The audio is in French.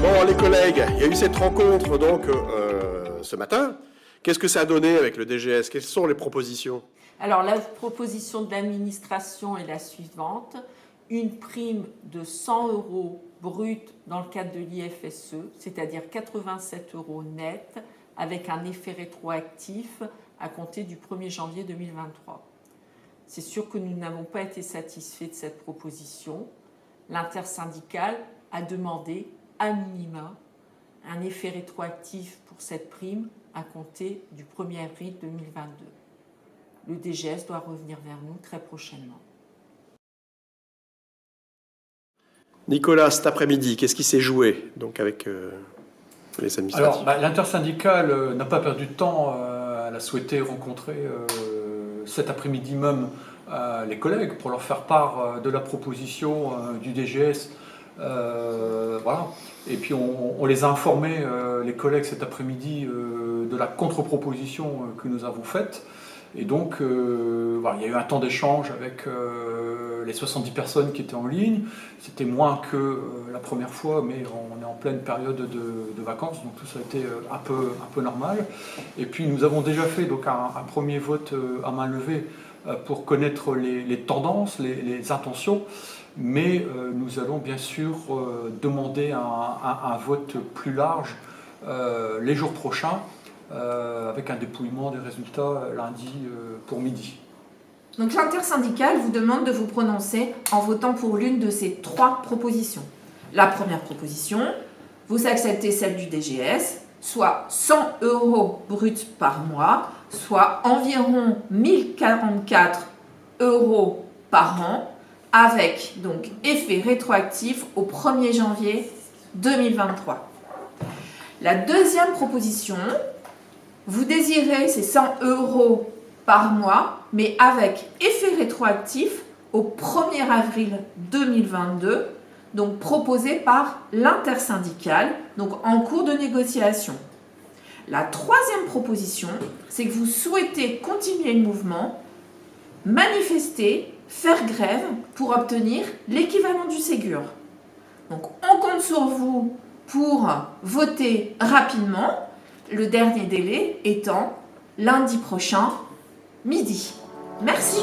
Bon, les collègues, il y a eu cette rencontre donc ce matin. Qu'est-ce que ça a donné avec le DGS? Quelles sont les propositions? Alors, la proposition de l'administration est la suivante. Une prime de 100 € brut dans le cadre de l'IFSE, c'est-à-dire 87 € net, avec un effet rétroactif à compter du 1er janvier 2023. C'est sûr que nous n'avons pas été satisfaits de cette proposition. L'intersyndicale a demandé, à minima, un effet rétroactif pour cette prime à compter du 1er avril 2022. Le DGS doit revenir vers nous très prochainement. Nicolas, cet après-midi, qu'est-ce qui s'est joué donc avec les administratifs? Alors, l'intersyndicale n'a pas perdu de temps. Elle a souhaité rencontrer cet après-midi même les collègues pour leur faire part de la proposition du DGS. Voilà. Et puis on les a informés, les collègues, cet après-midi de la contre-proposition que nous avons faite. Et donc, voilà, il y a eu un temps d'échange avec les 70 personnes qui étaient en ligne. C'était moins que la première fois, mais on est en pleine période de vacances, donc tout ça a été un peu normal. Et puis nous avons déjà fait donc, un premier vote à main levée pour connaître les tendances, les intentions. Mais nous allons bien sûr demander un vote plus large les jours prochains, avec un dépouillement des résultats lundi pour midi. Donc l'intersyndicale vous demande de vous prononcer en votant pour l'une de ces trois propositions. La première proposition, vous acceptez celle du DGS, soit 100 € bruts par mois, soit environ 1044 € par an, avec donc effet rétroactif au 1er janvier 2023. La deuxième proposition, vous désirez ces 100 € par mois, mais avec effet rétroactif au 1er avril 2022, donc proposé par l'intersyndicale, donc en cours de négociation. La troisième proposition, c'est que vous souhaitez continuer le mouvement, manifester, faire grève pour obtenir l'équivalent du Ségur. Donc on compte sur vous pour voter rapidement, le dernier délai étant lundi prochain, midi. Merci.